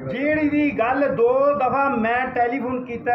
ਜਿਹੜੀ ਦੀ ਗੱਲ 2 ਦਫਾ ਮੈਂ ਟੈਲੀਫੋਨ ਕੀਤਾ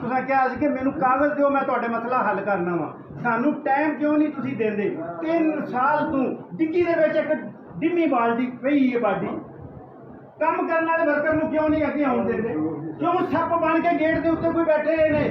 ਤੁਸੀਂ ਕਿਹਾ ਸੀ ਕਿ ਮੈਨੂੰ ਕਾਗਜ਼ ਦਿਓ, ਮੈਂ ਤੁਹਾਡੇ ਮਸਲਾ ਹੱਲ ਕਰਨਾ ਵਾ। ਸਾਨੂੰ ਟਾਈਮ ਕਿਉਂ ਨਹੀਂ ਤੁਸੀਂ ਦਿੰਦੇ? 3 ਸਾਲ ਤੋਂ ਡਿੱਗੀ ਦੇ ਵਿੱਚ ਇੱਕ ਡਿੰਮੀ ਬਾਲਟੀ ਪਈ ਹੈ ਬਾਡੀ। ਕੰਮ ਕਰਨ ਵਾਲੇ ਵਰਕਰ ਨੂੰ ਕਿਉਂ ਨਹੀਂ ਅੱਗੇ ਆਉਣ ਦਿੰਦੇ? ਕਿਉਂ ਸੱਪ ਬਣ ਕੇ ਗੇਟ ਦੇ ਉੱਤੇ ਕੋਈ ਬੈਠੇ ਨੇ?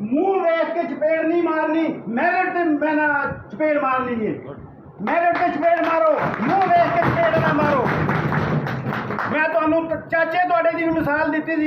ਮੂੰਹ ਵੇਖ ਕੇ ਚਪੇੜ ਨਹੀਂ ਮਾਰਨੀ, ਮੈਰਿਟ ਤੇ ਮੈਂ ਨਾ ਚਪੇੜ ਮਾਰਨੀ ਹੈ। ਮੈਰਿਟ ਤੇ ਚਪੇੜ ਮਾਰੋ, ਮੂੰਹ ਵੇਖ ਕੇ ਚਪੇੜ ਨਾ ਮਾਰੋ। ਮੈਂ ਤੁਹਾਨੂੰ ਚਾਚੇ ਤੁਹਾਡੇ ਦੀ ਮਿਸਾਲ ਦਿੱਤੀ ਸੀ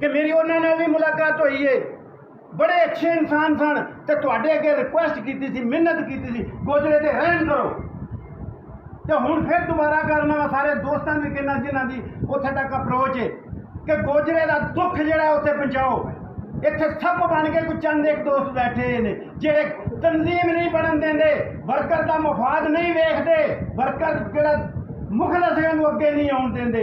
ਕਿ ਮੇਰੀ ਉਹਨਾਂ ਨਾਲ ਵੀ ਮੁਲਾਕਾਤ ਹੋਈ ਹੈ। ਬੜੇ ਅੱਛੇ ਇਨਸਾਨ ਸਨ ਤੇ ਤੁਹਾਡੇ ਅੱਗੇ ਰਿਕੁਐਸਟ ਕੀਤੀ ਸੀ, ਮਿਹਨਤ ਕੀਤੀ ਸੀ, ਗੋਜਰੇ ਤੇ ਰਹਿਣ ਕਰੋ। ਤੇ ਹੁਣ ਫਿਰ ਦੁਬਾਰਾ ਕਰਨਾ ਵਾ ਸਾਰੇ ਦੋਸਤਾਂ ਨੂੰ ਕਹਿਣਾ ਜਿਨ੍ਹਾਂ ਦੀ ਉੱਥੇ ਤੱਕ ਅਪਰੋਚ ਹੈ ਕਿ ਗੋਜਰੇ ਦਾ ਦੁੱਖ ਜਿਹੜਾ ਉੱਥੇ ਪਹੁੰਚਾਓ। ਇੱਥੇ ਸੱਪ ਬਣ ਕੇ ਕੋਈ ਚੰਦ ਇੱਕ ਦੋਸਤ ਬੈਠੇ ਨੇ ਜਿਹੜੇ ਤਨਜ਼ੀਮ ਨਹੀਂ ਬਣਨ ਦਿੰਦੇ, ਵਰਕਰ ਦਾ ਮਫਾਦ ਨਹੀਂ ਵੇਖਦੇ, ਵਰਕਰ ਜਿਹੜਾ ਮੁਖਲਸ ਹੈ ਉਹਨੂੰ ਅੱਗੇ ਨਹੀਂ ਆਉਣ ਦਿੰਦੇ।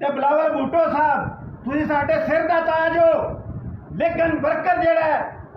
ਤੇ ਬਿਲਾਵਲ ਭੁੱਟੋ ਸਾਹਿਬ, ਤੁਸੀਂ ਸਾਡੇ ਸਿਰ ਦਾ ਤਾਜ ਹੋ, ਲੇਕਿਨ ਵਰਕਰ ਜਿਹੜਾ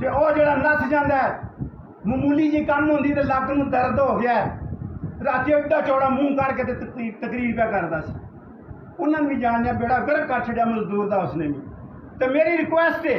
ਤੇ ਉਹ ਜਿਹੜਾ ਨੱਸ ਜਾਂਦਾ ਮਾਮੂਲੀ ਜੀ ਕੰਮ ਹੁੰਦੀ ਤੇ ਲੱਕ ਨੂੰ ਦਰਦ ਹੋ ਗਿਆ, ਰਾਤੀ ਐਡਾ ਚੌੜਾ ਮੂੰਹ ਕਰਕੇ ਤੇ ਤਕਰੀਰ ਪਿਆ ਕਰਦਾ ਸੀ। ਉਹਨਾਂ ਨੂੰ ਵੀ ਜਾਣਿਆ ਬੇੜਾ ਗਰਕ ਕਰ ਛੱਡਿਆ ਮਜ਼ਦੂਰ ਦਾ ਉਸਨੇ ਵੀ। ਤੇ ਮੇਰੀ ਰਿਕੁਐਸਟ ਹੈ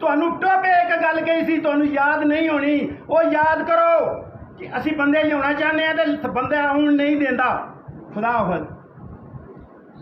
ਤੁਹਾਨੂੰ ਟੋਪੇ ਇੱਕ ਗੱਲ ਕਹੀ ਸੀ, ਤੁਹਾਨੂੰ ਯਾਦ ਨਹੀਂ ਹੋਣੀ, ਉਹ ਯਾਦ ਕਰੋ ਕਿ ਅਸੀਂ ਬੰਦੇ ਲਿਆਉਣਾ ਚਾਹੁੰਦੇ ਹਾਂ ਤੇ ਬੰਦੇ ਆਉਣ ਨਹੀਂ ਦਿੰਦਾ। ਖੁਦਾ ਹਾਫਿਜ਼।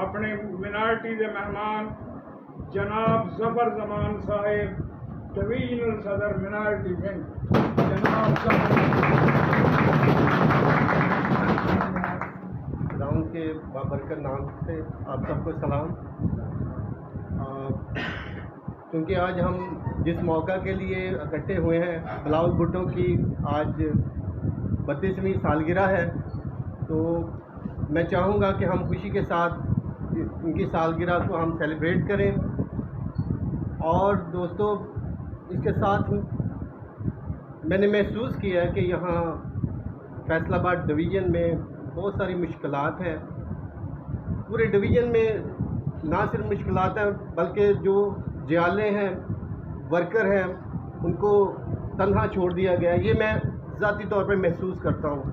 اپنے منارٹی کے مہمان جناب ظفر زمان صاحب ڈویژنل صدر منارٹی ونگ جناب گراؤنڈ کے بابرکت نام سے آپ سب کو سلام. کیونکہ آج ہم جس موقع کے لیے اکٹھے ہوئے ہیں بلاول بھٹو کی آج 32ویں سالگرہ ہے, تو میں چاہوں گا کہ ہم خوشی کے ساتھ ان کی سالگرہ کو ہم سیلیبریٹ کریں. اور دوستو اس کے ساتھ میں نے محسوس کیا ہے کہ یہاں فیصل آباد ڈویژن میں بہت ساری مشکلات ہیں. پورے ڈویژن میں نہ صرف مشکلات ہیں بلکہ جو جیالے ہیں, ورکر ہیں, ان کو تنہا چھوڑ دیا گیا ہے. یہ میں ذاتی طور پر محسوس کرتا ہوں.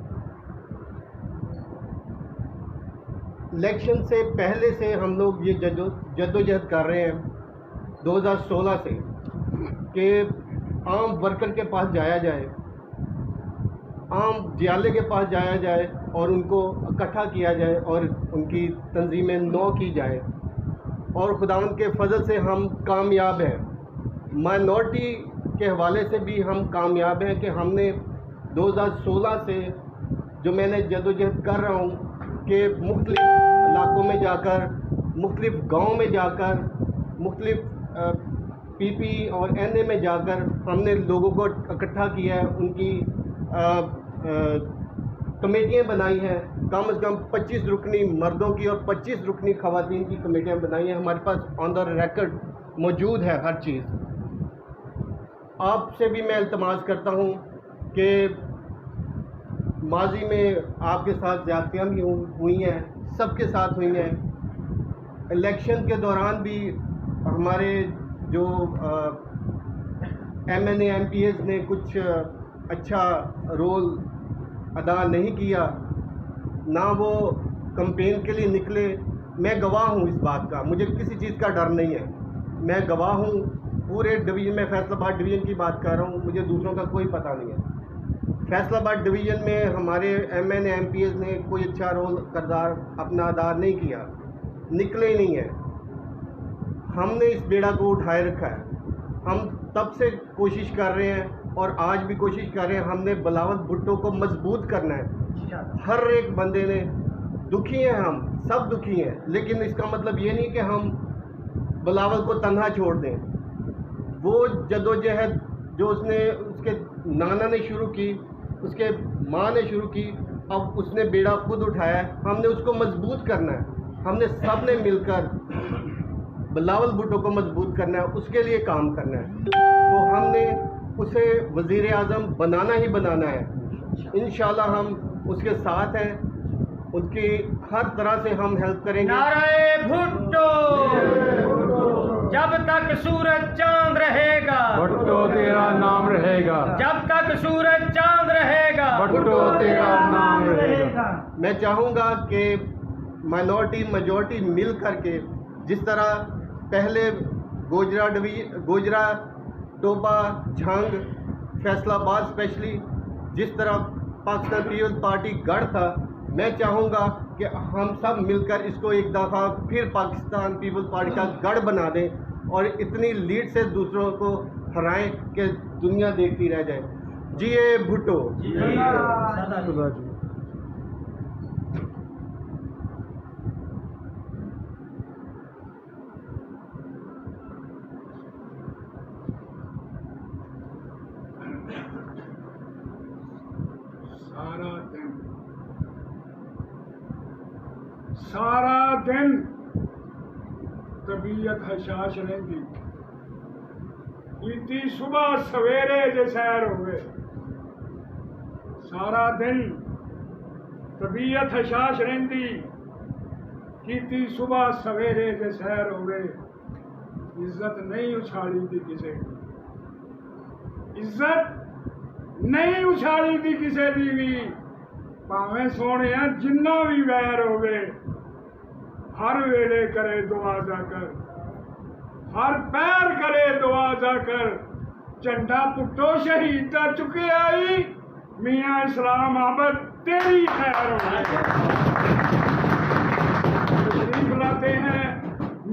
الیکشن سے پہلے سے ہم لوگ یہ جدوجہد کر رہے ہیں 2016 سے کہ عام ورکر کے پاس جایا جائے, عام جیالے کے پاس جایا جائے اور ان کو اکٹھا کیا جائے اور ان کی تنظیمیں نو کی جائے. اور خداوند کے فضل سے ہم کامیاب ہیں. مائنورٹی کے حوالے سے بھی ہم کامیاب ہیں کہ ہم نے 2016 سے جو میں نے جدوجہد کر رہا ہوں کہ مختلف علاقوں میں جا کر, مختلف گاؤں میں جا کر, مختلف پی پی اور این اے میں جا کر ہم نے لوگوں کو اکٹھا کیا ہے, ان کی کمیٹیاں بنائی ہیں. کم از کم 25 رکنی مردوں کی اور 25 رکنی خواتین کی کمیٹیاں بنائی ہیں. ہمارے پاس آن دا ریکارڈ موجود ہے ہر چیز. آپ سے بھی میں التماس کرتا ہوں کہ ماضی میں آپ کے ساتھ زیادتیاں بھی ہوئی ہیں, سب کے ساتھ ہوئی ہیں. الیکشن کے دوران بھی ہمارے جو M N A M P As نے کچھ اچھا رول ادا نہیں کیا, نہ وہ کمپین کے لیے نکلے. میں گواہ ہوں اس بات کا, مجھے کسی چیز کا ڈر نہیں ہے. میں گواہ ہوں پورے ڈویژن میں, فیصل آباد ڈویژن کی بات کر رہا ہوں, مجھے دوسروں کا کوئی پتہ نہیں ہے. فیصل آباد ڈویژن میں ہمارے M N A M P As نے کوئی اچھا رول کردار اپنا ادا نہیں کیا, نکلے ہی نہیں ہیں. ہم نے اس بیڑا کو اٹھائے رکھا ہے. ہم تب سے کوشش کر رہے ہیں اور آج بھی کوشش کر رہے ہیں. ہم نے بلاول بھٹو کو مضبوط کرنا ہے. ہر ایک بندے نے, دکھی ہیں ہم سب دکھی ہیں, لیکن اس کا مطلب یہ نہیں کہ ہم بلاول کو تنہا چھوڑ دیں. وہ جدوجہد جو اس کے نانا نے شروع کی, اس کے ماں نے شروع کی, اب اس نے بیڑا خود اٹھایا ہے. ہم نے اس کو مضبوط کرنا ہے. ہم نے سب نے مل کر بلاول بھٹو کو مضبوط کرنا ہے, اس کے لیے کام کرنا ہے. تو ہم نے اسے وزیر اعظم بنانا ہی بنانا ہے. انشاءاللہ ہم اس کے ساتھ ہیں, ان کی ہر طرح سے ہم ہیلپ کریں گے. نعرہ بھٹو, جب تک سورج چاند رہے گا بھٹو تیرا نام رہے گا, جب تک سورج چاند رہے گا بھٹو تیرا نام رہے گا. میں چاہوں گا کہ مائنورٹی میجورٹی مل کر کے, جس طرح پہلے گوجرا ٹوپا جھنگ فیصل آباد اسپیشلی جس طرح پاکستان پیپلز پارٹی گڑھ تھا, میں چاہوں گا کہ ہم سب مل کر اس کو ایک دفعہ پھر پاکستان پیپلز پارٹی کا گڑھ بنا دیں اور اتنی لیڈ سے دوسروں کو ہرائیں کہ دنیا دیکھتی رہ جائے. جیے بھٹو. سارا دن طبیعت حشاش رہتی, اتنی صبح سویرے جے سیر ہوئے. سارا دن طبیعت حشاش رہتی, اتنی صبح سویرے جے سیر ہوئے. عزت نہیں اچھاڑی تھی کسی کی, عزت نہیں اچھاڑی تھی کسی کی بھی. پاویں سونے جنہ بھی ویر ہوئے, ہر ویلے کرے دعا جا کر, ہر پیر کرے دعا جا کر. جھنڈا پٹو شہید کا چکے آئی, میاں اسلام آباد تیری خیر ہو. تشریف لاتے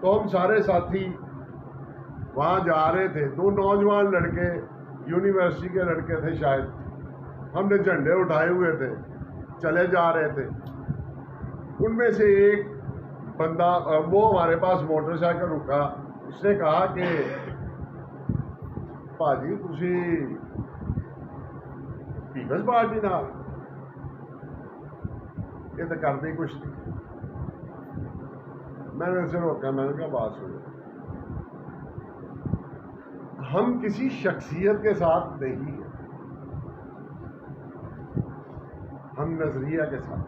تو ہم سارے ساتھی وہاں جا رہے تھے. 2 نوجوان لڑکے یونیورسٹی کے لڑکے تھے شاید, ہم نے جھنڈے اٹھائے ہوئے تھے, چلے جا رہے تھے. ان میں سے ایک بندہ وہ ہمارے پاس موٹر سائیکل رکا, اس نے کہا کہ ਭਾਜੀ ਤੁਸੀਂ پیپلز پارٹی نال یہ تو کرتے ہی کچھ نہیں. میں نے اسے روکا, میں نے کہا بات سنو, ہم کسی شخصیت کے ساتھ نہیں ہیں, ہم نظریہ کے ساتھ.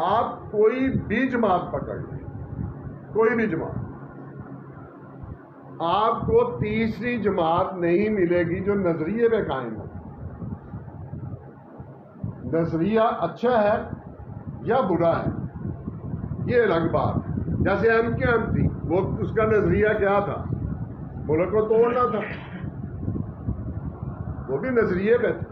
آپ کوئی بھی جماعت پکڑ لیں, کوئی بھی جماعت, آپ کو تیسری جماعت نہیں ملے گی جو نظریے پہ قائم ہو. نظریہ اچھا ہے یا برا ہے یہ الگ بات ہے. جیسے ایم کے ایم تھی, وہ اس کا نظریہ کیا تھا, ملک کو توڑنا تھا, وہ بھی نظریے پہ تھے.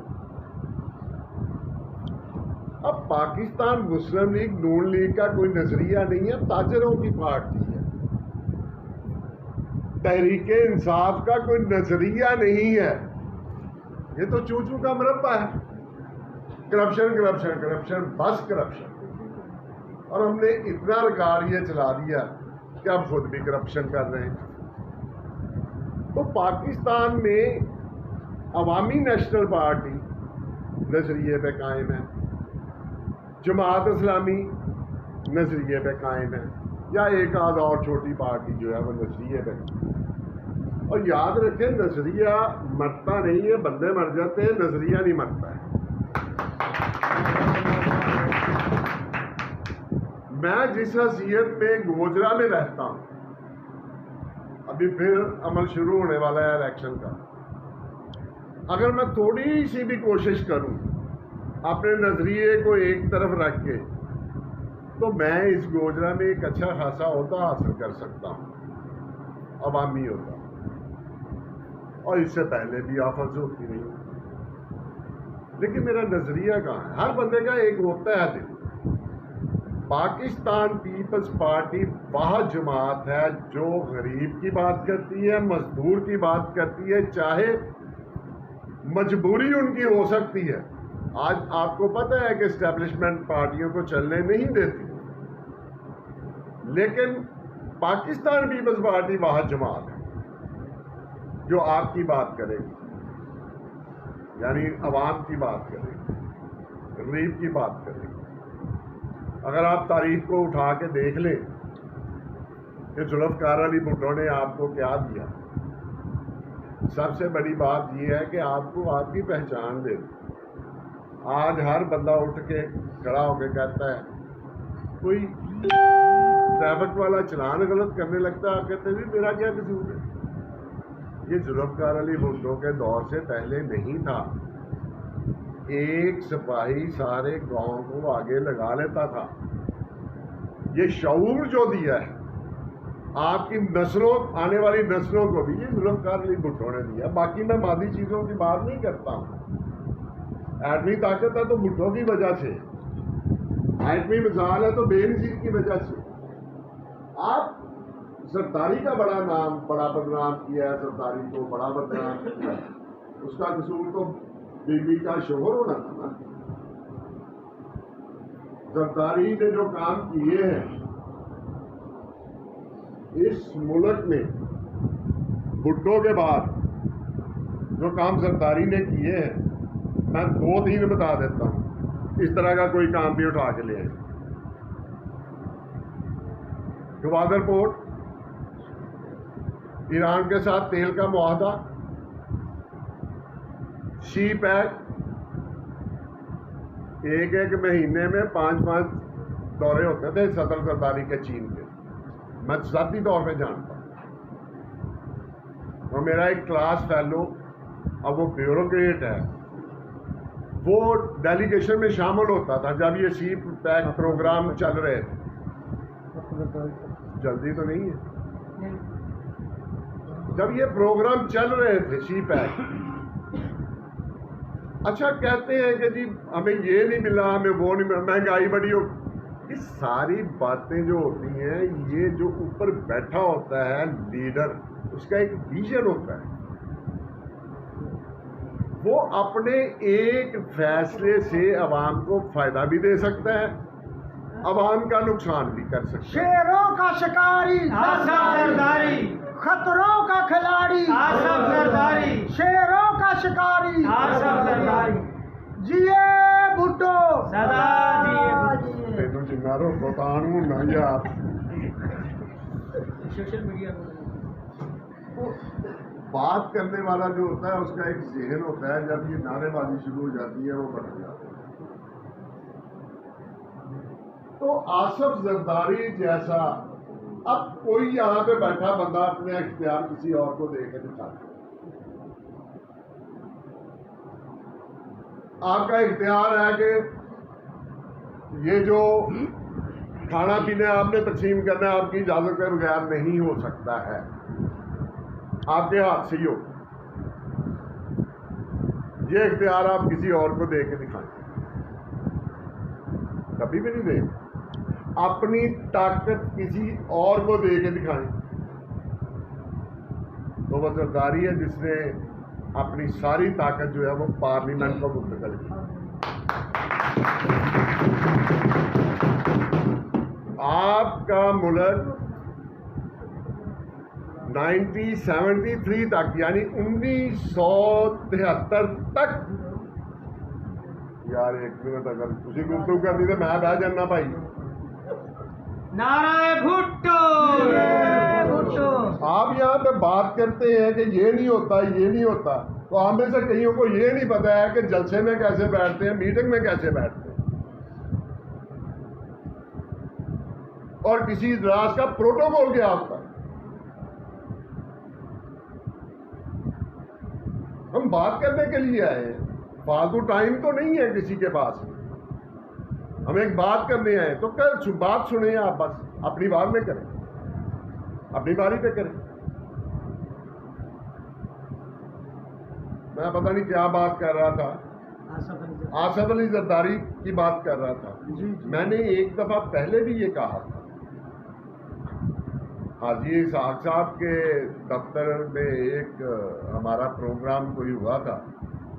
اب پاکستان مسلم لیگ نون لیگ کا کوئی نظریہ نہیں ہے, تاجروں کی پارٹی ہے. تحریک انصاف کا کوئی نظریہ نہیں ہے, یہ تو چوچو کا مربع ہے. کرپشن کرپشن کرپشن بس کرپشن. اور ہم نے اتنا ریکارڈ یہ چلا دیا کہ اب خود بھی کرپشن کر رہے ہیں. تو پاکستان میں عوامی نیشنل پارٹی نظریے پہ قائم ہے, جماعت اسلامی نظریے پہ قائم ہے, یا ایک آدھ اور چھوٹی پارٹی جو ہے وہ نظریے پہ. اور یاد رکھیں نظریہ مرتا نہیں ہے, بندے مر جاتے ہیں, نظریہ نہیں مرتا ہے. میں جس حیثیت میں گوجرا میں رہتا ہوں, ابھی پھر عمل شروع ہونے والا ہے الیکشن کا, اگر میں تھوڑی سی بھی کوشش کروں اپنے نظریے کو ایک طرف رکھ کے, تو میں اس گوجرا میں ایک اچھا خاصا عہدہ حاصل کر سکتا ہوں, عوامی عہدہ. اور اس سے پہلے بھی آفرز ہوتی رہی, لیکن میرا نظریہ کہاں ہے؟ ہر بندے کا ایک ہوتا ہے دل. پاکستان پیپلز پارٹی وہ جماعت ہے جو غریب کی بات کرتی ہے, مزدور کی بات کرتی ہے, چاہے مجبوری ان کی ہو سکتی ہے. آج آپ کو پتہ ہے کہ اسٹیبلشمنٹ پارٹیوں کو چلنے نہیں دیتی, لیکن پاکستان پیپلز پارٹی وہ جماعت ہے جو آپ کی بات کرے گی, یعنی عوام کی بات کرے گی, غریب کی بات کرے گی. اگر آپ تاریخ کو اٹھا کے دیکھ لیں کہ ذوالفقار علی بھٹو نے آپ کو کیا دیا, سب سے بڑی بات یہ ہے کہ آپ کو آپ کی پہچان دے. آج ہر بندہ اٹھ کے کھڑا ہو کے کہتا ہے, کوئی ٹریفک والا چلان غلط کرنے لگتا ہے, آپ کہتے ہیں میرا کیا قصور ہے. یہ ذوالفقار علی بھٹو کے دور سے پہلے نہیں تھا. ایک سپاہی سارے گاؤں کو آگے لگا لیتا تھا. یہ شعور جو دیا ہے آپ کی نسلوں, آنے والی نسلوں کو بھی, یہ ذوالفقار علی بھٹو نے دیا. باقی میں مادی چیزوں کی بات نہیں کرتا ہوں. ایٹمی طاقت ہے تو بھٹو کی وجہ سے, ایٹمی مثال ہے تو بے نظیر کی وجہ سے. آپ زرداری کا بڑا بدنام کیا ہے, زرداری کو بڑا بدنام کیا ہے. اس کا قصور تو بیوی کا شوہر ہونا تھا نا. زرداری نے جو کام کیے ہیں اس ملک میں بھٹو کے بعد, جو کام زرداری نے کیے ہیں, میں 2-3 بتا دیتا ہوں. اس طرح کا کوئی کام بھی اٹھا کے لے آئے. گوادر پورٹ, ایران کے ساتھ تیل کا معاہدہ, سی پیک, ایک مہینے میں 5 دورے ہوتے تھے صدر زرداری کے چین کے. میں ذاتی طور پہ جانتا ہوں. اور میرا ایک کلاس فیلو, اب وہ بیوروکریٹ ہے, وہ ڈیلیگیشن میں شامل ہوتا تھا جب یہ سی پیک پروگرام چل رہے تھے. جلدی تو نہیں ہے. جب یہ پروگرام چل رہے تھے سی پیک, اچھا کہتے ہیں کہ جی ہمیں یہ نہیں ملا, ہمیں وہ نہیں ملا, مہنگائی بڑی ہو. یہ ساری باتیں جو ہوتی ہیں, یہ جو اوپر بیٹھا ہوتا ہے لیڈر, اس کا ایک ویژن ہوتا ہے. وہ اپنے ایک فیصلے سے عوام کو فائدہ بھی دے سکتا ہے, عوام کا نقصان بھی کر سکتا ہے. شیروں کا شکاری آصف زرداری, خطروں کا کھلاڑی آصف زرداری, شیروں کا شکاری آصف زرداری, جیے بھٹو سدا جیے. تینوں جنہ روکو تانوں نہ یار. سوشل میڈیا بات کرنے والا جو ہوتا ہے اس کا ایک ذہن ہوتا ہے, جب یہ نعرے بازی شروع ہو جاتی ہے وہ بدل جاتا ہے. تو آصف زرداری جیسا اب کوئی یہاں پہ بیٹھا بندہ اپنے اختیار کسی اور کو دے کے دکھاتا ہے. آپ کا اختیار ہے کہ یہ جو کھانا پینے آپ نے تقسیم کرنا ہے آپ کی اجازت کے بغیر نہیں ہو سکتا ہے, آپ کے ہاتھ سے ہی ہو. یہ اختیار آپ کسی اور کو دے کے دکھائیں, کبھی بھی نہیں دیں. اپنی طاقت کسی اور کو دے کے دکھائیں تو وہ زرداری ہے جس نے اپنی ساری طاقت جو ہے وہ پارلیمنٹ کو منتقل کی. آپ کا ملک 1973 تک یعنی 1973 تک, یار ایک منٹ اگر تھی گفتگو کرنی تو میں بہ جانا بھائی. نعرہ بھٹو. آپ یہاں پہ بات کرتے ہیں کہ یہ نہیں ہوتا یہ نہیں ہوتا, تو ہم میں سے کئیوں کو یہ نہیں پتا ہے کہ جلسے میں کیسے بیٹھتے ہیں, میٹنگ میں کیسے بیٹھتے ہیں, اور کسی اجلاس کا پروٹوکول کیا ہوتا ہے. ہم بات کرنے کے لیے آئے ہیں, فالتو ٹائم تو نہیں ہے کسی کے پاس. ہم ایک بات کرنے آئے تو بات سنیں آپ, بس اپنی بات میں کریں, اپنی باری پہ کریں. میں پتہ نہیں کیا بات کر رہا تھا, آصف علی زرداری کی بات کر رہا تھا. میں نے ایک دفعہ پہلے بھی یہ کہا تھا, حاجی اسحاق صاحب کے دفتر میں ایک ہمارا پروگرام کوئی ہوا تھا,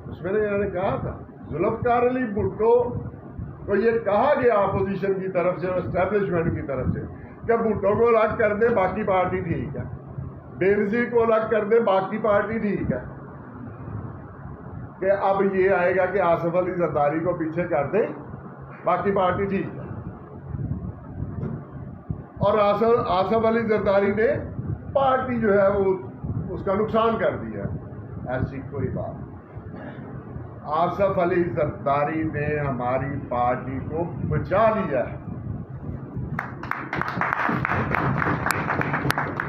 اس میں نے کہا تھا ذوالفقار علی بھٹو کو یہ کہا گیا اپوزیشن کی طرف سے اور اسٹیبلشمنٹ کی طرف سے کہ بھٹو کو الگ کر دیں باقی پارٹی ٹھیک ہے, بینظیر کو الگ کر دیں باقی پارٹی ٹھیک ہے, کہ اب یہ آئے گا کہ آصف علی زرداری کو پیچھے کر دیں باقی پارٹی ٹھیک ہے. اور آصف علی زرداری نے پارٹی جو ہے وہ اس کا نقصان کر دیا. ایسی کوئی بات نہیں. آصف علی زرداری نے ہماری پارٹی کو بچا لیا ہے,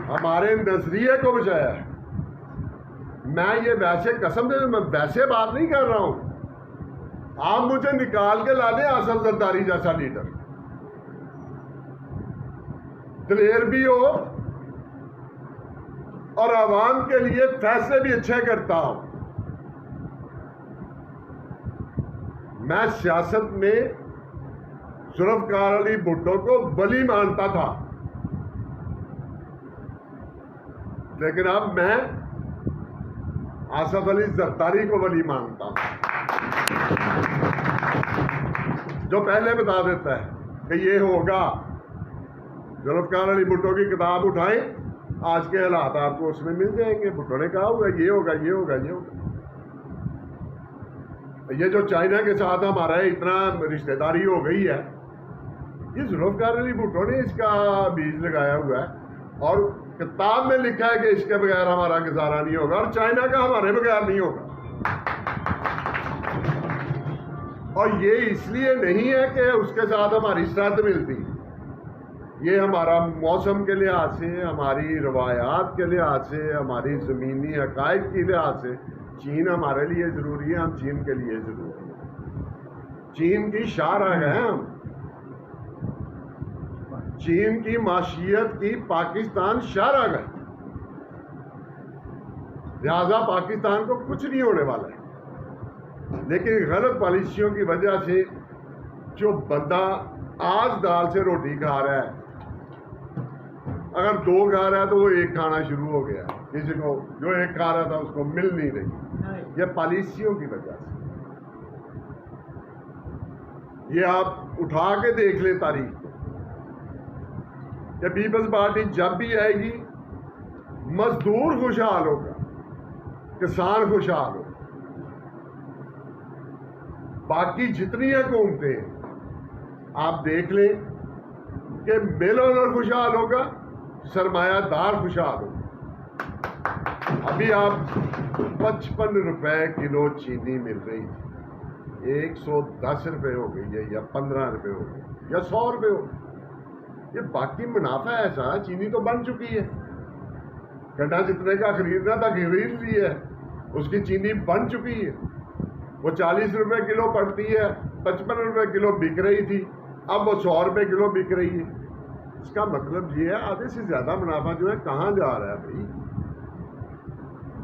ہمارے نظریے کو بچایا ہے. میں یہ ویسے قسم دے, میں ویسے بات نہیں کر رہا ہوں. آپ مجھے نکال کے لا دیں آصف زرداری جیسا لیڈر, دلیر بھی ہو اور عوام کے لیے فیصلے بھی اچھے کرتا ہوں. میں سیاست میں ذوالفقار علی بھٹو کو ولی مانتا تھا, لیکن اب میں آصف علی زرداری کو ولی مانتا ہوں, جو پہلے بتا دیتا ہے کہ یہ ہوگا. ذوالفقار علی بھٹو کی کتاب اٹھائیں, آج کے حالات آپ کو اس میں مل جائیں گے. بھٹو نے کہا ہوگا یہ ہوگا یہ ہوگا یہ ہوگا. یہ جو چائنا کے ساتھ ہمارا اتنا رشتہ داری ہو گئی ہے, یہ ذوالفقار علی بھٹو نے اس کا بیج لگایا ہوا ہے, اور کتاب میں لکھا ہے کہ اس کے بغیر ہمارا گزارا نہیں ہوگا, اور چائنا کا ہمارے بغیر نہیں ہوگا. اور یہ اس لیے نہیں ہے کہ اس کے ساتھ ہماری اسٹرینتھ ملتی, یہ ہمارا موسم کے لحاظ سے, ہماری روایات کے لحاظ سے, ہماری زمینی حقائق کے لحاظ سے چین ہمارے لیے ضروری ہے, ہم چین کے لیے ضروری ہے. چین کی شاہراہ ہیں ہم, چین کی معیشت کی پاکستان شاہراہ ہے, لہذا پاکستان کو کچھ نہیں ہونے والا ہے. لیکن غلط پالیسیوں کی وجہ سے جو بندہ آج دال سے روٹی کھا رہا ہے، اگر 2 کھا رہا ہے تو وہ 1 کھانا شروع ہو گیا، کسی کو جو 1 کھا رہا تھا اس کو مل نہیں رہی، یہ پالیسیوں کی وجہ سے۔ یہ آپ اٹھا کے دیکھ لیں تاریخ کو، کہ پیپلز پارٹی جب بھی آئے گی مزدور خوشحال ہوگا، کسان خوشحال ہوگا، باقی جتنی حکومتیں ہیں آپ دیکھ لیں کہ مل اونر خوشحال ہوگا، سرمایہ دار خوشحال ہوگا۔ ابھی آپ 55 روپے کلو چینی مل رہی تھی، 110 روپے ہو گئی ہے، یا 15 روپے ہو گئی، یا 100 روپے ہو گئی۔ یہ باقی منافع ایسا، چینی تو بن چکی ہے، گنڈا جتنے کا خریدنا تھا خرید لی ہے، اس کی چینی بن چکی ہے، وہ 40 روپے کلو پڑتی ہے، 55 روپے کلو بک رہی تھی، اب وہ 100 روپے کلو بک رہی ہے۔ اس کا مطلب یہ ہے آدھے سے زیادہ منافع جو ہے کہاں جا رہا ہے بھائی؟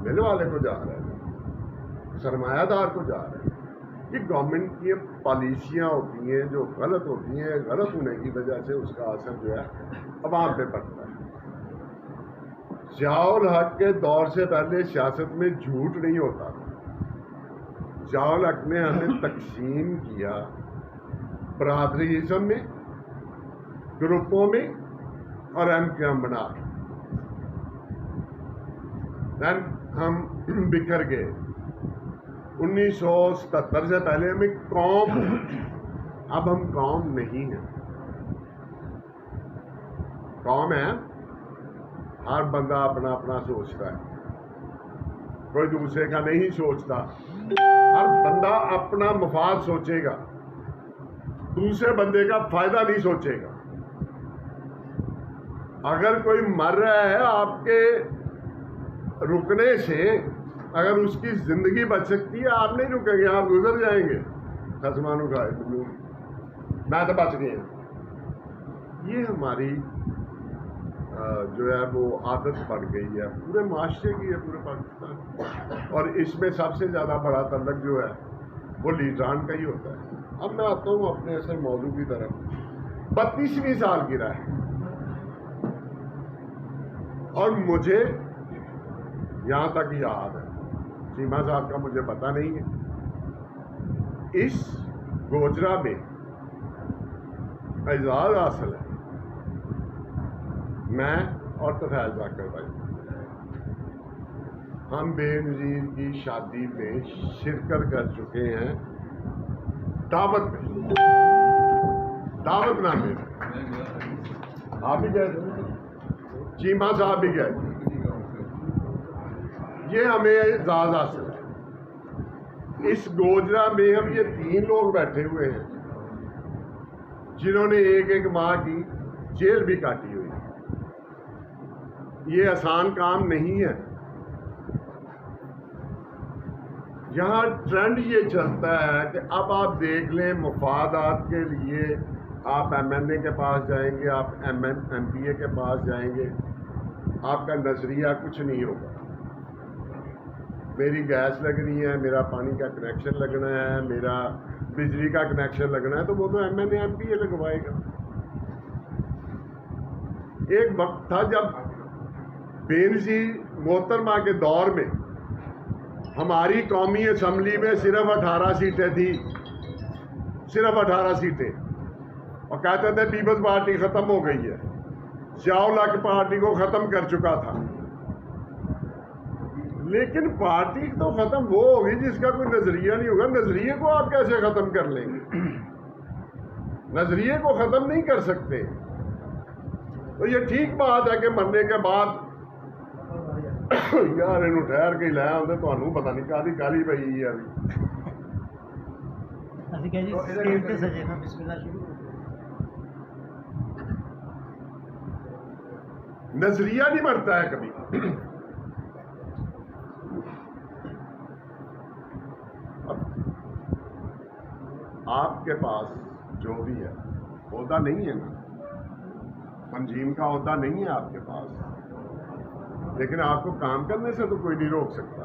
مل والے کو جا رہا ہے، سرمایہ دار کو جا رہا ہے۔ یہ گورنمنٹ کی پالیسیاں ہوتی ہیں جو غلط ہوتی ہیں، غلط ہونے کی وجہ سے اس کا اثر جو ہے عوام پہ پڑتا ہے۔ ضیاء الحق کے دور سے پہلے سیاست میں جھوٹ نہیں ہوتا تھا۔ ضیاء الحق نے ہمیں تقسیم کیا برادریزم میں، گروپوں میں، اور ایم کے ہم بنا کے دین ہم بکھر گئے۔ 1977 سے پہلے ہمیں قوم، اب ہم قوم نہیں ہیں۔ قوم ہے، ہر بندہ اپنا اپنا سوچتا ہے، کوئی دوسرے کا نہیں سوچتا، ہر بندہ اپنا مفاد سوچے گا، دوسرے بندے کا فائدہ نہیں سوچے گا۔ اگر کوئی مر رہا ہے آپ کے رکنے سے، اگر اس کی زندگی بچ سکتی ہے، آپ نہیں رکیں گے، آپ گزر جائیں گے، خسمانو کھائے میں تو بچ گئے۔ یہ ہماری جو ہے وہ عادت پڑ گئی ہے، پورے معاشرے کی ہے، پورے پاکستان، اور اس میں سب سے زیادہ بڑا تعلق جو ہے وہ لیڈران کا ہی ہوتا ہے۔ اب میں آتا ہوں اپنے اصل موضوع کی طرف۔ 32ویں سالگرہ ہے، اور مجھے یہاں تک یاد ہے، چیمہ صاحب کا مجھے پتہ نہیں ہے، اس گوجرا میں اعزاز حاصل ہے، میں اور طفیل ذاکر بھائی، ہم بے نظیر کی شادی میں شرکت کر چکے ہیں، دعوت میں، دعوت نامے میں، آپ بھی گئے تھے، چیمہ صاحب بھی گئے تھے۔ یہ ہمیں اعزاز حاصل ہے۔ اس گوجرا میں ہم یہ 3 لوگ بیٹھے ہوئے ہیں جنہوں نے ایک ماہ کی جیل بھی کاٹی ہوئی ہے۔ یہ آسان کام نہیں ہے۔ یہاں ٹرینڈ یہ چلتا ہے کہ اب آپ دیکھ لیں، مفادات کے لیے آپ ایم این اے کے پاس جائیں گے، آپ ایم پی اے کے پاس جائیں گے، آپ کا نظریہ کچھ نہیں ہوگا۔ میری گیس لگنی ہے، میرا پانی کا کنیکشن لگنا ہے، میرا بجلی کا کنیکشن لگنا ہے، تو وہ تو M N A M P A لگوائے گا۔ ایک وقت تھا جب بینظیر محترمہ کے دور میں ہماری قومی اسمبلی میں صرف 18 سیٹیں تھیں، صرف 18 سیٹیں، اور کہتے تھے پیپلز پارٹی ختم ہو گئی ہے، ضیاء الحق پارٹی کو ختم کر چکا تھا۔ لیکن پارٹی تو ختم وہ ہوگی جس کا کوئی نظریہ نہیں ہوگا۔ نظریے کو آپ کیسے ختم کر لیں گے؟ نظریے کو ختم نہیں کر سکتے۔ تو یہ ٹھیک بات ہے کہ مرنے کے بعد یار انہوں ٹھہر کے لایا ہوں تو انہوں پتہ نہیں کالی کالی پئی ہے نظریہ نہیں مرتا ہے کبھی۔ اب آپ کے پاس جو بھی ہے عہدہ نہیں ہے نا، تنظیم کا عہدہ نہیں ہے آپ کے پاس، لیکن آپ کو کام کرنے سے تو کوئی نہیں روک سکتا۔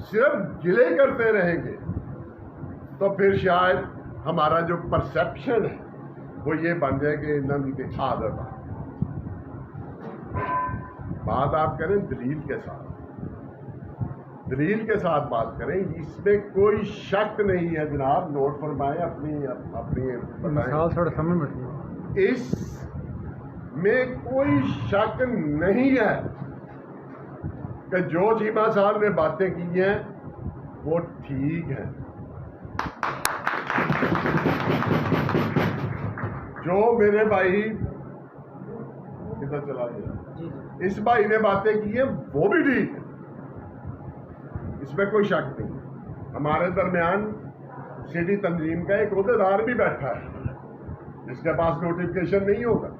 صرف گلے کرتے رہیں گے تو پھر شاید ہمارا جو پرسیپشن ہے وہ یہ بن جائے کہ انہوں کی عادت ہے. بات آپ کریں دلیل کے ساتھ، دلیل کے ساتھ بات کریں، اس میں کوئی شک نہیں ہے جناب. نوٹ فرمائیں، اپنی بتائیں. اس میں کوئی شک نہیں ہے کہ جو چیمہ صاحب نے باتیں کی ہیں وہ ٹھیک ہیں. جو میرے بھائی کدھر چلا گیا، اس بھائی نے باتیں کی ہیں وہ بھی ٹھیک ہے، اس میں کوئی شک نہیں. ہمارے درمیان سٹی تنظیم کا ایک عہدیدار بھی بیٹھا ہے جس کے پاس نوٹیفکیشن نہیں ہوگا،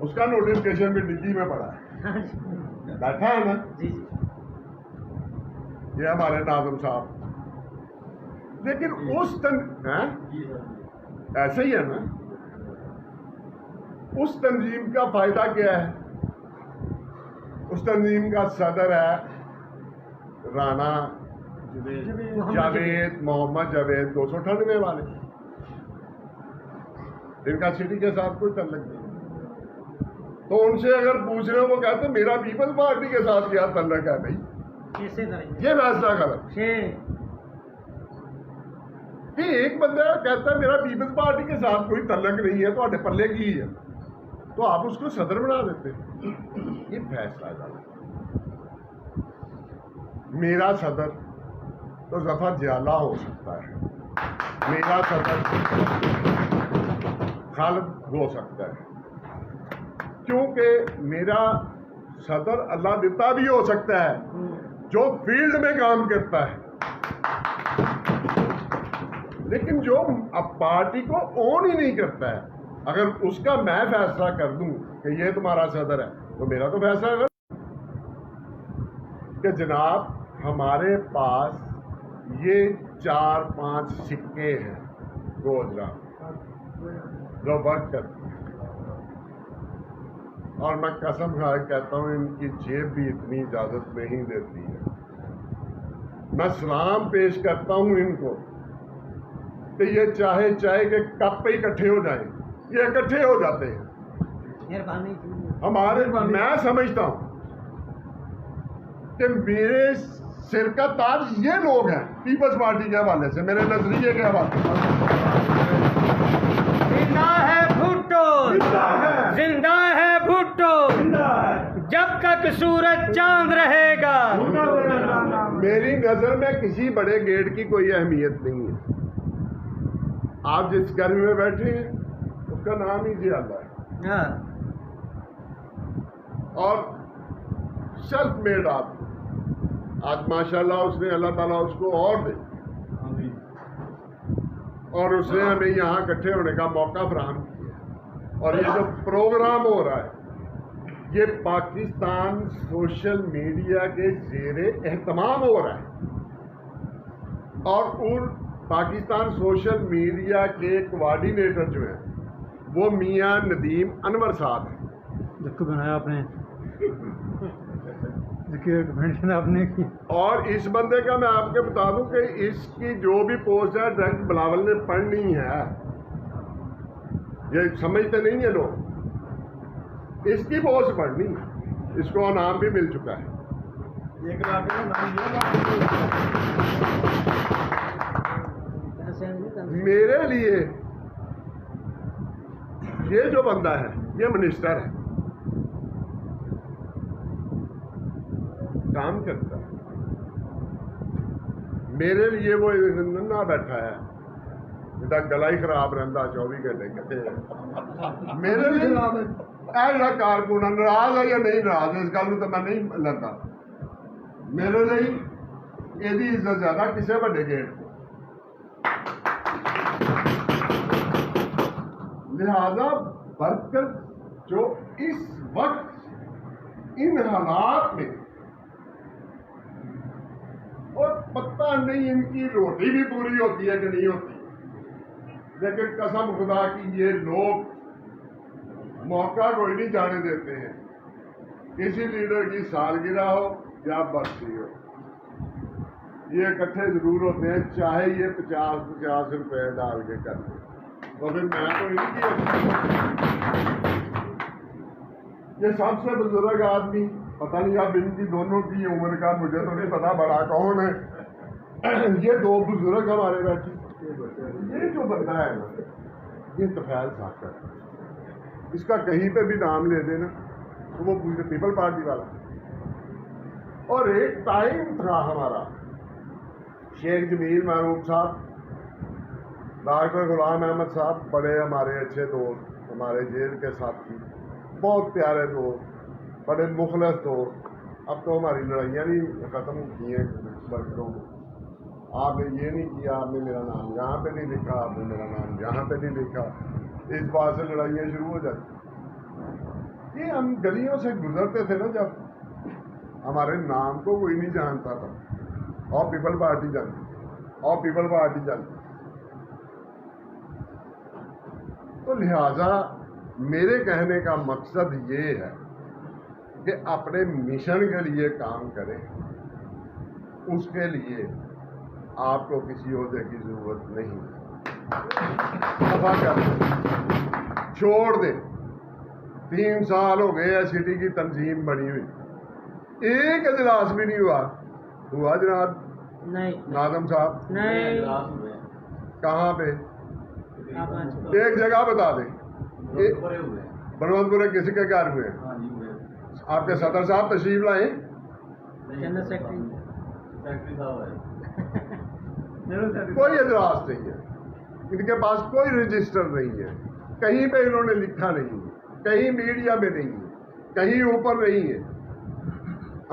اس کا نوٹیفکیشن بھی ڈگی میں پڑا ہے، بیٹھا ہے نا. یہ ہمارے ناظم صاحب. لیکن اس ایسے ہی ہے نا. اس تنظیم کا فائدہ کیا ہے؟ اس تنظیم کا صدر ہے رانا جاوید، محمد جاوید 298 والے، ان کا سٹی کے ساتھ کوئی تعلق نہیں. تو ان سے اگر پوچھ رہے ہو وہ کہتے ہیں میرا پیپلز پارٹی کے ساتھ کیا تعلق ہے بھائی؟ یہ فیصلہ غلط. کہ ایک بندہ کہتا ہے میرا پیپلز پارٹی کے ساتھ کوئی تعلق نہیں ہے، تو پلے کی ہے تو آپ اس کو صدر بنا دیتے. یہ فیصلہ غلط. میرا صدر تو ظفر جیالہ ہو سکتا ہے، میرا صدر خالد ہو سکتا ہے، کیونکہ میرا صدر اللہ دیتا بھی ہو سکتا ہے جو فیلڈ میں کام کرتا ہے. لیکن جو اب پارٹی کو اون ہی نہیں کرتا ہے، اگر اس کا میں فیصلہ کر دوں کہ یہ تمہارا صدر ہے تو میرا تو فیصلہ ہے کہ جناب ہمارے پاس یہ 4-5 سکے ہیں گوجرا جو ورک کرتے ہیں، اور میں قسم کھا کے کہتا ہوں ان کی جیب بھی اتنی اجازت نہیں دیتی ہے. میں سلام پیش کرتا ہوں ان کو کہ یہ چاہے کہ کپ پہ اکٹھے ہو جائیں، یہ اکٹھے ہو جاتے ہیں. ہمارے میں سمجھتا ہوں کہ میرے سر کا تاج یہ لوگ ہیں پیپلز پارٹی کے حوالے سے، میرے نظریے کے حوالے سے. زندہ ہے بھٹو، زندہ ہے بھٹو، جب تک سورج چاند رہے گا. میری نظر میں کسی بڑے گیٹ کی کوئی اہمیت نہیں ہے. آپ جس گھر میں بیٹھے ہیں اس کا نام ہی جیالہ ہے، اور سیلف میڈ آدمی. آج ماشاءاللہ اس نے اللہ تعالیٰ اس کو اور دے، اور اس نے ہمیں یہاں اکٹھے ہونے کا موقع فراہم کیا. اور یہ جو پروگرام ہو رہا ہے یہ پاکستان سوشل میڈیا کے زیر اہتمام ہو رہا ہے، اور پاکستان سوشل میڈیا کے کوارڈینیٹر جو ہیں وہ میاں ندیم انور صاحب ہیں. جس کو بنایا آپ نے، آپ نے کی. اور اس بندے کا میں آپ کے بتا دوں کہ اس کی جو بھی پوسٹ ہے ڈائریکٹ بلاول نے پڑھنی ہے. یہ سمجھتے نہیں ہیں لوگ، اس کی پوسٹ پڑھنی ہے. اس کو انعام بھی مل چکا ہے. میرے لیے یہ جو بندہ ہے یہ منسٹر ہے، کام کرتا ہے. میرے لیے وہ نہ بیٹھا ہے جدا گلا ہی خراب رہتا 24 گھنٹے کہتے. میرے لیے ایسا کارکن ناراض ہے یا نہیں ناراض ہے اس گل تو میں نہیں لیتا. میرے لیے یہ عزت زیادہ کسی بڑے گیٹ کو. لہذا برکت جو اس وقت ان حالات میں، اور پتہ نہیں ان کی روٹی بھی پوری ہوتی ہے کہ نہیں ہوتی، لیکن قسم خدا کی یہ لوگ موقع کوئی نہیں جانے دیتے ہیں. کسی لیڈر کی سالگرہ ہو یا برسی ہو، یہ اکٹھے ضرور ہوتے ہیں، چاہے یہ 50 روپے ڈال کے کر دیں، تو پھر میں تو ان کی یہ سب سے بزرگ آدمی، پتہ نہیں اب ان کی دونوں کی عمر کا مجھے تو نہیں پتا بڑا کون ہے، یہ دو بزرگ ہمارے بیٹھے، یہ جو بندہ ہے نا یہ طفیل ثاقب، اس کا کہیں پہ بھی نام لے دینا تو وہ پیپل پارٹی والا۔ اور ایک ٹائم تھا ہمارا، شیخ جمیل محروب صاحب، ڈاکٹر غلام احمد صاحب، بڑے ہمارے اچھے دوست، ہمارے جیل کے ساتھی، بہت پیارے دوست، بڑے مخلص دوست۔ اب تو ہماری لڑائیاں بھی ختم کی ہیں ورکروں میں، آپ نے یہ نہیں کیا، آپ نے میرا نام یہاں پہ نہیں لکھا، آپ نے میرا نام یہاں پہ نہیں لکھا، اس بات سے لڑائیاں شروع ہو جاتی۔ یہ ہم گلیوں سے گزرتے تھے نا جب، ہمارے نام کو کوئی نہیں جانتا تھا، اور پیپل پارٹی جانتی، اور پیپل پارٹی جانتی۔ تو لہذا میرے کہنے کا مقصد یہ ہے کہ اپنے مشن کے لیے کام کریں، اس کے لیے آپ کو کسی عہدے کی ضرورت نہیں، دفع کر دیں، چھوڑ دیں۔ 3 سال ہو گئے سٹی کی تنظیم بنی ہوئی، ایک اجلاس بھی نہیں ہوا جناب ناظم صاحب؟ نہیں، کہاں پہ؟ ایک جگہ بتا دیں، بلوند پورے کسی کے گھر ہوئے؟ آپ کے صدر صاحب تشریف لائیں، جنرل سیکرٹری صاحب ہے، کوئی اجلاس نہیں ہے، ان کے پاس کوئی رجسٹر نہیں ہے، کہیں پہ انہوں نے لکھا نہیں ہے، کہیں میڈیا میں نہیں ہے، کہیں اوپر نہیں ہے۔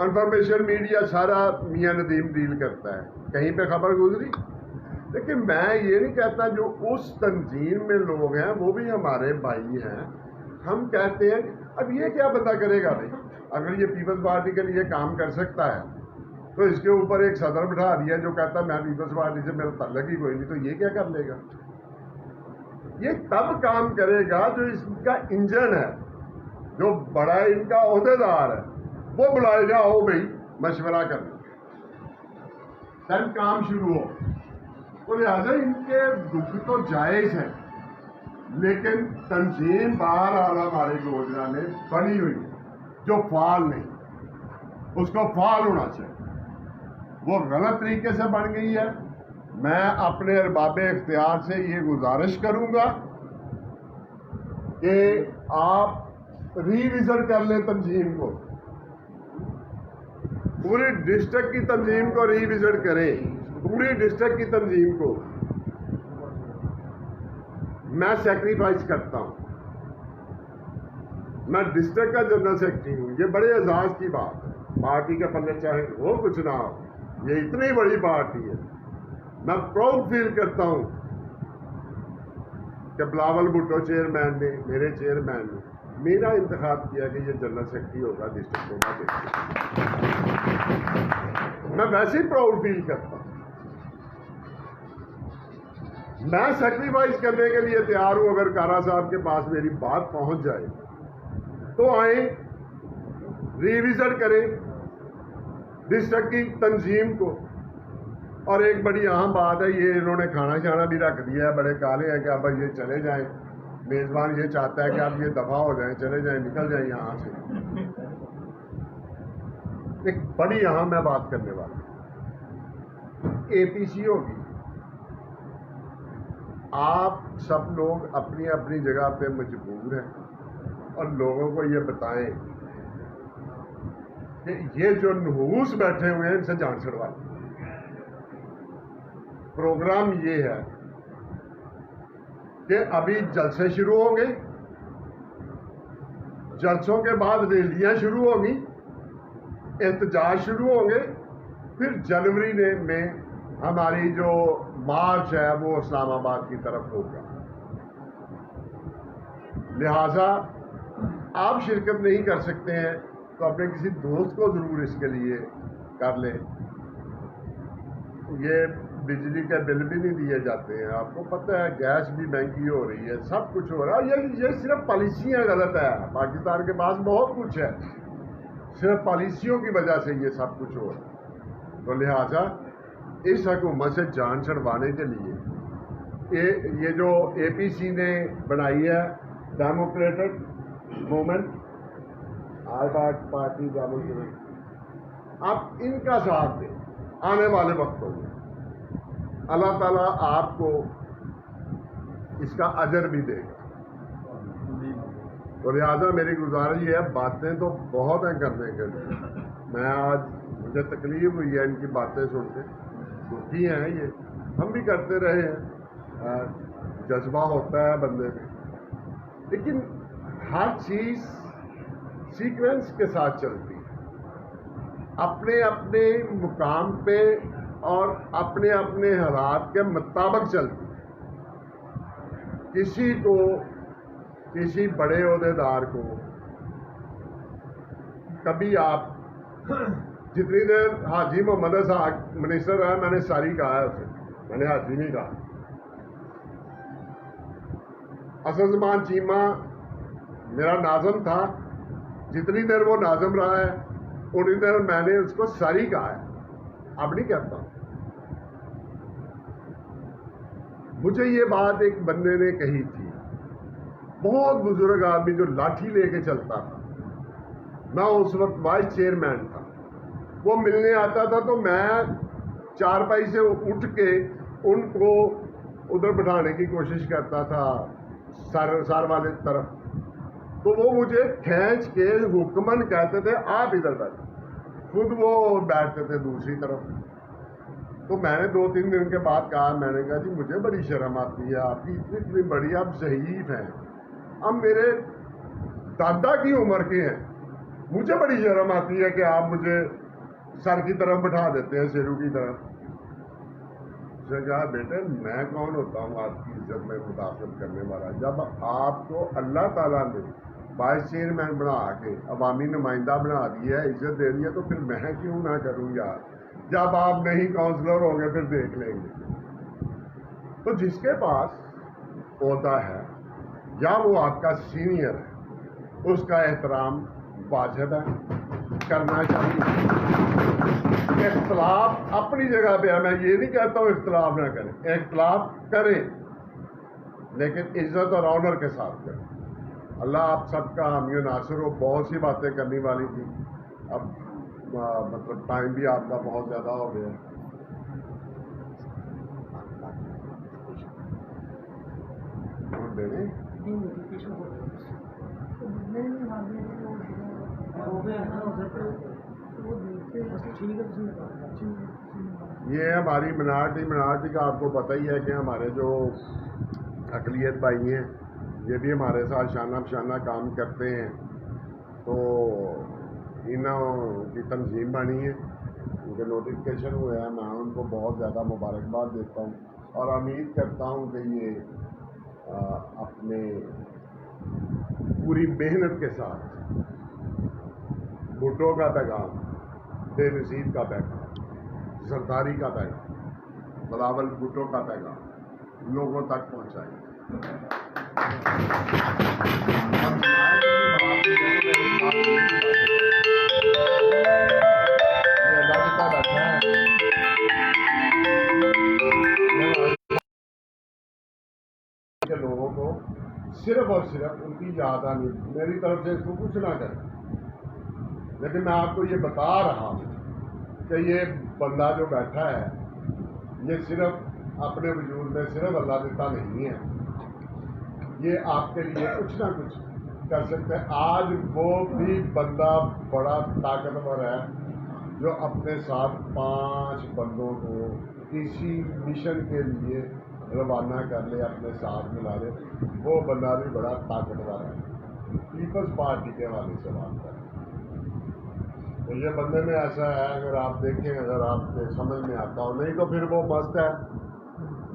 انفارمیشن میڈیا سارا میاں ندیم ڈیل کرتا ہے، کہیں پہ خبر گزری۔ لیکن میں یہ نہیں کہتا جو اس تنظیم میں لوگ ہیں وہ بھی ہمارے بھائی ہیں، ہم کہتے ہیں اب یہ کیا بندہ کرے گا بھائی، اگر یہ پیپلز پارٹی کے لیے کام کر سکتا ہے تو اس کے اوپر ایک صدر بٹھا دیا جو کہتا ہے میں پیپلز پارٹی سے میرا تعلق ہی کوئی نہیں، تو یہ کیا کر لے گا؟ یہ تب کام کرے گا جو اس کا انجن ہے، جو بڑا ان کا عہدے دار ہے، وہ بلائے گا، ہو بھائی مشورہ کر تب کام شروع ہو۔ تو لہٰذا ان کے دکھ تو جائز ہے، لیکن تنظیم بہرحال ہمارے گوجرا میں بنی ہوئی جو فعال نہیں، اس کو فعال ہونا چاہیے، وہ غلط طریقے سے بن گئی ہے۔ میں اپنے ارباب اختیار سے یہ گزارش کروں گا کہ آپ ری وزٹ کر لیں تنظیم کو، پوری ڈسٹرکٹ کی تنظیم کو ری وزٹ کریں، پوری ڈسٹرکٹ کی تنظیم کو۔ میں سیکریفائز کرتا ہوں، میں ڈسٹرکٹ کا جنرل سیکرٹری ہوں، یہ بڑے اعزاز کی بات ہے، پارٹی کے پلے چاہے وہ کچھ نہ ہو، یہ اتنی بڑی پارٹی ہے، میں پراؤڈ فیل کرتا ہوں کہ بلاول بھٹو چیئرمین نے، میرے چیئرمین نے میرا انتخاب کیا کہ یہ جنرل سیکرٹری ہوگا ڈسٹرکٹ کوما کے، میں ویسے ہی پراؤڈ فیل کرتا ہوں۔ میں سیکریفائز کرنے کے لیے تیار ہوں، اگر کارا صاحب کے پاس میری بات پہنچ جائے تو آئیں، ریویزٹ کریں ڈسٹرکٹ کی تنظیم کو۔ اور ایک بڑی اہم بات ہے، یہ انہوں نے کھانا شانا بھی رکھ دیا ہے، بڑے کالے ہیں کہ اب یہ چلے جائیں، میزبان یہ چاہتا ہے کہ اب یہ دفاع ہو جائیں، چلے جائیں، نکل جائیں یہاں سے۔ ایک بڑی اہم میں بات کرنے والا، اے پی سی ہوگی، آپ سب لوگ اپنی اپنی جگہ پہ مجبور ہیں اور لوگوں کو یہ بتائیں کہ یہ جو نحوس بیٹھے ہوئے ہیں ان سے جان چھڑوا دیں۔ پروگرام یہ ہے کہ ابھی جلسے شروع ہوں گے، جلسوں کے بعد ریلیاں شروع ہوں گی، احتجاج شروع ہوں گے، پھر جنوری میں ہماری جو مارچ ہے وہ اسلام آباد کی طرف ہوگا۔ لہذا آپ شرکت نہیں کر سکتے ہیں تو اپنے کسی دوست کو ضرور اس کے لیے کر لیں۔ یہ بجلی کے بل بھی نہیں دیے جاتے ہیں، آپ کو پتہ ہے، گیس بھی مہنگی ہو رہی ہے، سب کچھ ہو رہا ہے۔ یہ صرف پالیسیاں غلط ہے، پاکستان کے پاس بہت کچھ ہے، صرف پالیسیوں کی وجہ سے یہ سب کچھ ہو رہا ہے۔ تو لہذا اس حکومت سے جان چھڑوانے کے لیے یہ جو اے پی سی نے بنائی ہے ڈیموکریٹک موومنٹ پارٹی ڈیموکریٹ، آپ ان کا ساتھ دیں آنے والے وقتوں میں، اللہ تعالیٰ آپ کو اس کا اجر بھی دے گا۔ تو لہٰذا میری گزارش یہ ہے، باتیں تو بہت ہیں کرنے کے لیے، میں آج مجھے تکلیف ہوئی ہے ان کی باتیں سن کے، دکھی ہیں یہ، ہم بھی کرتے رہے ہیں، جذبہ ہوتا ہے بندے میں، لیکن ہر چیز سیکوینس کے ساتھ چلتی ہے، اپنے اپنے مقام پہ اور اپنے اپنے حالات کے مطابق چلتی ہے۔ کسی کو، کسی بڑے عہدیدار کو کبھی آپ جتنی دیر حاجی محمد اسحاق منسٹر رہا، میں نے ساری کہا ہے اسے، میں نے حاجی نہیں کہا۔ اسد زمان چیمہ میرا ناظم تھا، جتنی دیر وہ ناظم رہا ہے اتنی دیر میں نے اس کو ساری کہا ہے، اب نہیں کہتا۔ مجھے یہ بات ایک بندے نے کہی تھی، بہت بزرگ آدمی جو لاٹھی لے کے چلتا تھا، میں اس وقت وائس چیئرمین تھا، وہ ملنے آتا تھا تو میں چارپائی سے اٹھ کے ان کو ادھر بٹھانے کی کوشش کرتا تھا سار والے طرف، تو وہ مجھے کھینچ کے حکمن کہتے تھے آپ ادھر بیٹھو، خود وہ بیٹھتے تھے دوسری طرف۔ تو میں نے 2-3 دن کے بعد کہا، میں نے کہا جی مجھے بڑی شرم آتی ہے، آپ کی اتنی بڑی، آپ ضعیف ہیں، اب میرے دادا کی عمر کے ہیں، مجھے بڑی شرم آتی ہے کہ آپ مجھے سر کی طرف بٹھا دیتے ہیں، شیرو کی طرف۔ اس نے کہا بیٹے میں کون ہوتا ہوں آپ کی عزت میں مداخلت کرنے والا؟ جب آپ کو اللہ تعالیٰ نے وائس چیئرمین بنا کے عوامی نمائندہ بنا دیا ہے، عزت دے دی ہے، تو پھر میں کیوں نہ کروں یار؟ جب آپ نہیں کاؤنسلر ہو گے پھر دیکھ لیں گے۔ تو جس کے پاس عہدہ ہے یا وہ آپ کا سینئر ہے، اس کا احترام واجب ہے، کرنا چاہیے۔ اختلاف اپنی جگہ پہ ہے، میں یہ نہیں کہتا ہوں اختلاف نہ کریں، اختلاف کریں لیکن عزت اور آنر کے ساتھ کریں۔ اللہ آپ سب کا حامی و ناصر ہو۔ بہت سی باتیں کرنے والی تھی، اب مطلب ٹائم بھی آپ کا بہت زیادہ ہو گیا۔ یہ ہماری منارٹی کا آپ کو پتہ ہی ہے کہ ہمارے جو اقلیت بھائی ہیں یہ بھی ہمارے ساتھ شانہ بشانہ کام کرتے ہیں، تو انہوں کی تنظیم بنی ہے، ان کے نوٹیفکیشن ہوئے ہیں، میں ان کو بہت زیادہ مبارکباد دیتا ہوں اور امید کرتا ہوں کہ یہ اپنے پوری محنت کے ساتھ بھٹو کا پیغام، بے نظیر کا پیغام، زرداری کا پیغام، بلاول بھٹو کا پیغام لوگوں تک پہنچائیں۔ کہ لوگوں کو صرف اور صرف ان کی یاد آنی، میری طرف سے اس کو کچھ نہ کریں، لیکن میں آپ کو یہ بتا رہا ہوں کہ یہ بندہ جو بیٹھا ہے یہ صرف اپنے وجود میں صرف اللہ دیتا نہیں ہے، یہ آپ کے لیے کچھ نہ کچھ کر سکتے ہیں۔ آج وہ بھی بندہ بڑا طاقتور ہے جو اپنے ساتھ 5 بندوں کو کسی مشن کے لیے روانہ کر لے، اپنے ساتھ ملا لے، وہ بندہ بھی بڑا طاقتور ہے۔ پیپلز پارٹی کے حوالے سے بات کریں تو یہ بندے میں ایسا ہے، اگر آپ دیکھیں، اگر آپ کے سمجھ میں آتا ہو، نہیں تو پھر وہ مست ہے،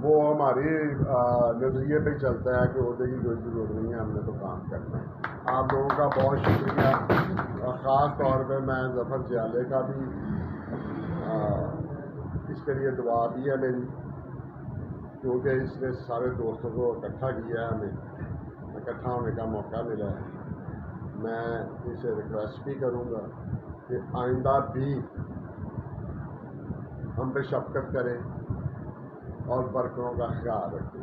وہ ہماری نظریے پہ چلتا ہے کہ عہدے کی کوئی ضرورت نہیں ہے، ہم نے تو کام کرنا ہے۔ آپ لوگوں کا بہت شکریہ، اور خاص طور پہ میں ظفر جیالے کا بھی اس کے لیے دعا دی ہے میری، کیونکہ اس نے سارے دوستوں کو اکٹھا کیا ہے، ہمیں اکٹھا ہونے کا موقع ملا ہے۔ میں اسے ریکویسٹ بھی کروں گا کہ آئندہ بھی ہم پہ شفقت کریں اور ورکروں کا خیال رکھیں.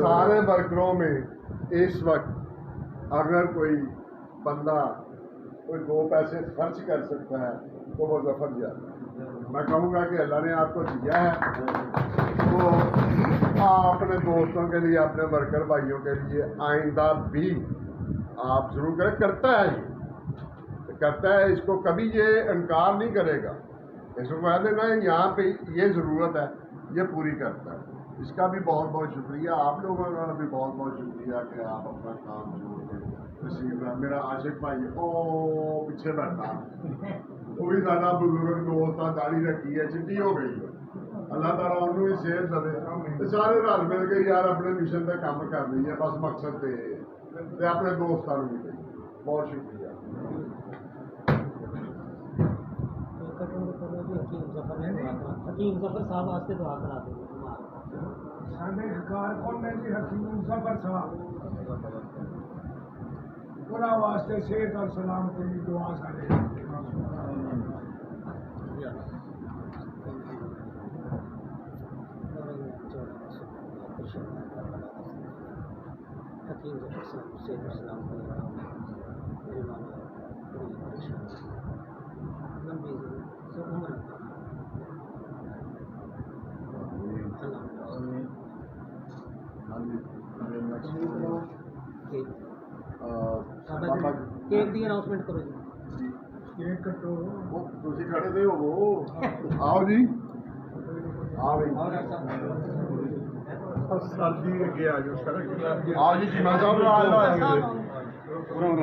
سارے ورکروں میں اس وقت اگر کوئی بندہ کوئی 2 پیسے خرچ کر سکتا ہے تو وہ ظفر جاتا ہے. میں کہوں گا کہ اللہ نے آپ کو دیا ہے تو آپ اپنے دوستوں کے لیے اپنے ورکر بھائیوں کے لیے آئندہ بھی آپ ضرور کریں. کرتا ہے اس کو کبھی یہ انکار نہیں کرے گا. اس کو کہہ دینا یہاں پہ یہ ضرورت ہے یہ پوری کرتا ہے. اس کا بھی بہت بہت شکریہ. آپ لوگوں کا بھی بہت بہت شکریہ کہ آپ اپنا کام چھوڑ کے تشریف لائے. میرا عاشق بھائی پیچھے بیٹھا وہ بھی زیادہ بزرگ دوست داڑھی رکھی ہے چٹی ہو گئی ہے. اللہ تعالیٰ انہوں بھی صحت دے. سارے رل مل کے یار اپنے مشن پہ کام کر رہی ہے. بس مقصد پہ اپنے دوستوں بھی دے. بہت شکریہ. حکیم ظفر صاحب واسطے دعا کرا دیں. سارے کارکن نے جی حکیم ظفر صاحب انہوں واسطے صحت اور سلامتی کی دعا کرے. حکیم ظفر صاحب صحت اور سلامتی لمبی عمر کیک دی اناؤنسمنٹ کرو جی. کیک کٹو. تھی کھڑے تھے وہ آؤ جی آؤ جی چیمہ صاحب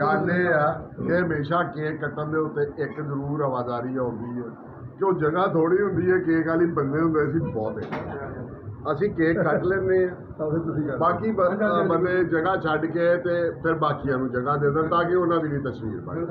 گل یہ ہے کہ ہمیشہ کیک کٹن دے اتنے ایک ضرور آوازاری آتی ہے جو جگہ تھوڑی ہوتی ہے کیک والی بندے ہوں سی بہت اسی کیک کٹ لینے باقی بندے جگہ چھڈ کے تے پھر باقیاں نوں جگہ دے دیں تاکہ انہوں کی بھی تصویر بنے.